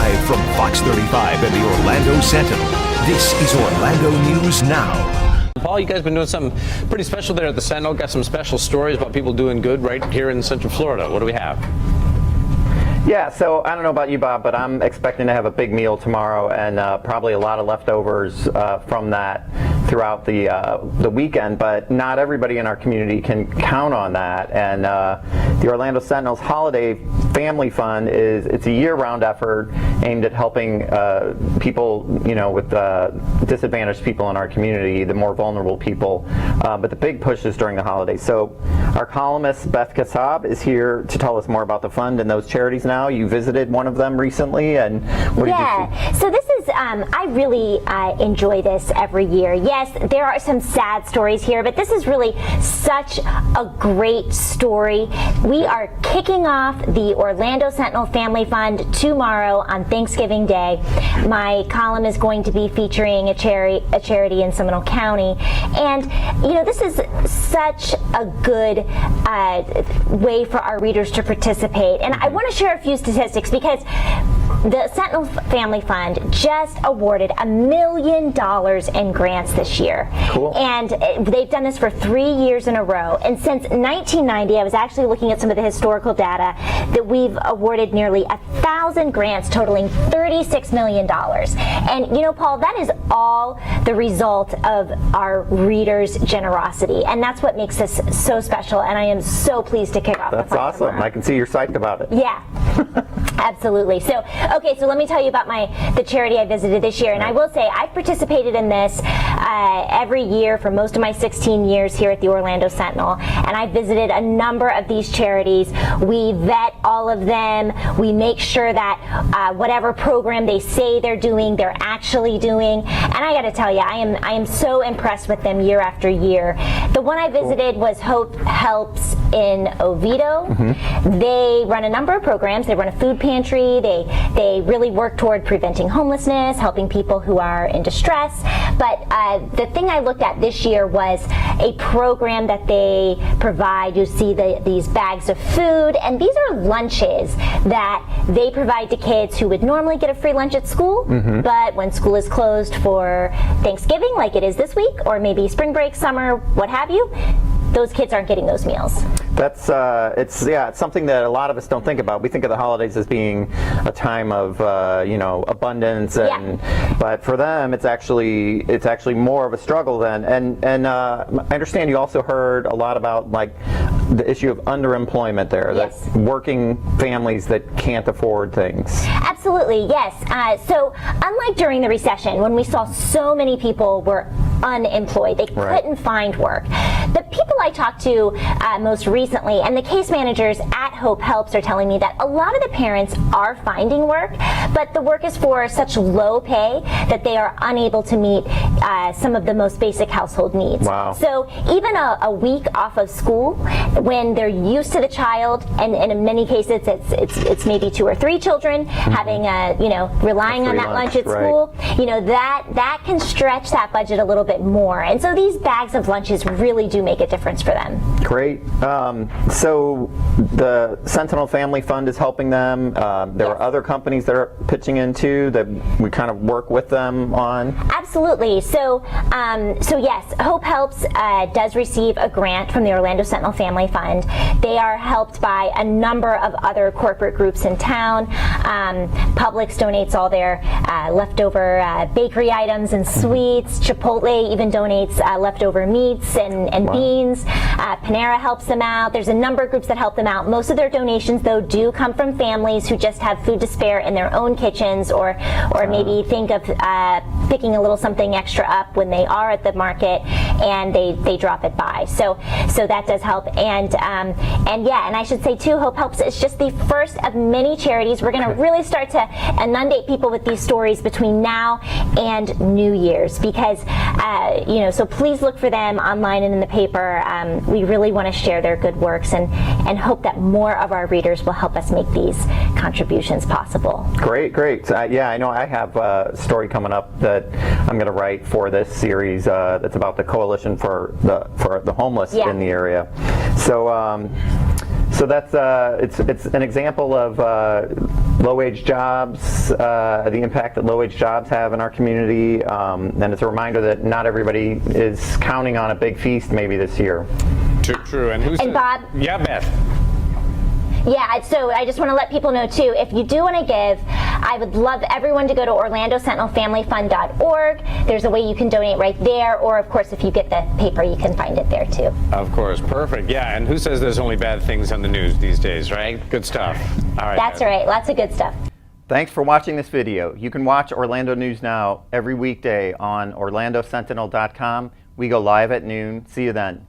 Live from Fox 35 and the Orlando Sentinel, this is Orlando News Now. Paul, you guys been doing something pretty special there at the Sentinel. Got some special stories about people doing good right here in Central Florida. What do we have? Yeah, so I don't know about you, Bob, but I'm expecting to have a big meal tomorrow and probably a lot of leftovers from that throughout the weekend, but not everybody in our community can count on that. And the Orlando Sentinel's Holiday Family Fund it's a year-round effort aimed at helping people, with disadvantaged people in our community, the more vulnerable people. But the big push is during the holidays. So our columnist Beth Kassab is here to tell us more about the fund and those charities now. You visited one of them recently, and what did you see? So this is, I really enjoy this every year. Yes, there are some sad stories here, but this is really such a great story. We are kicking off the Orlando Sentinel Family Fund tomorrow on Thanksgiving Day. My column is going to be featuring a charity in Seminole County, and this is such a good way for our readers to participate. And I want to share a few statistics because the Sentinel Family Fund just awarded $1 million in grants this year. Cool. And they've done this for 3 years in a row. And since 1990, I was actually looking at some of the historical data, that we've awarded nearly 1,000 grants totaling $36 million. And Paul, that is all the result of our readers' generosity. And that's what makes this so special. And I am so pleased to kick off the fund. That's awesome. Tomorrow. I can see you're psyched about it. Yeah. Absolutely. So let me tell you about the charity I visited this year. And I will say I've participated in this every year for most of my 16 years here at the Orlando Sentinel. And I visited a number of these charities. We vet all of them. We make sure that whatever program they say they're doing, they're actually doing. And I got to tell you, I am so impressed with them year after year. The one I visited was Hope Helps in Oviedo. Mm-hmm. They run a number of programs. They run a food pantry. They really work toward preventing homelessness, helping people who are in distress. But the thing I looked at this year was a program that they provide. You see these bags of food, and these are lunches that they provide to kids who would normally get a free lunch at school, mm-hmm. but when school is closed for Thanksgiving, like it is this week, or maybe spring break, summer, what have you, those kids aren't getting those meals. That's it's something that a lot of us don't think about. We think of the holidays as being a time of abundance, but for them it's actually more of a struggle then. And I understand you also heard a lot about the issue of underemployment there. Yes. That working families that can't afford things. Absolutely, yes. So unlike during the recession when we saw so many people were unemployed, they couldn't find work. The people I talked to most recently, and the case managers at Hope Helps are telling me that a lot of the parents are finding work, but the work is for such low pay that they are unable to meet some of the most basic household needs. Wow. So even a week off of school, when they're used to the child, and in many cases it's maybe 2 or 3 children, mm-hmm. having relying on that lunch at school, that can stretch that budget a little bit more. And so these bags of lunches really do make a difference for them. Great. So the Sentinel Family Fund is helping them. There are other companies that are pitching in too that we kind of work with them on. Absolutely. So yes, Hope Helps does receive a grant from the Orlando Sentinel Family Fund. They are helped by a number of other corporate groups in town. Publix donates all their leftover bakery items and sweets. Chipotle even donates leftover meats and beans. Panera helps them out. There's a number of groups that help them out. Most of their donations, though, do come from families who just have food to spare in their own kitchens, or maybe think of picking a little something extra up when they are at the market and they drop it by. So that does help. And I should say too, Hope Helps is just the first of many charities. We're going to really start to inundate people with these stories between now and New Year's, because so please look for them online and in the paper. We really want to share their good works and hope that more of our readers will help us make these contributions possible. Great. I know I have a story coming up that I'm going to write for this series that's about the Coalition for the Homeless in the area. So that's it's an example of low-wage jobs, the impact that low-wage jobs have in our community, and it's a reminder that not everybody is counting on a big feast maybe this year. True. And who's Bob? Yeah, Beth. Yeah, so I just want to let people know too, if you do want to give, I would love everyone to go to OrlandoSentinelFamilyFund.org. There's a way you can donate right there, or of course if you get the paper you can find it there too. Of course, perfect. Yeah, and who says there's only bad things on the news these days, right? Good stuff. All right. That's right, lots of good stuff. Thanks for watching this video. You can watch Orlando News Now every weekday on OrlandoSentinel.com. We go live at noon. See you then.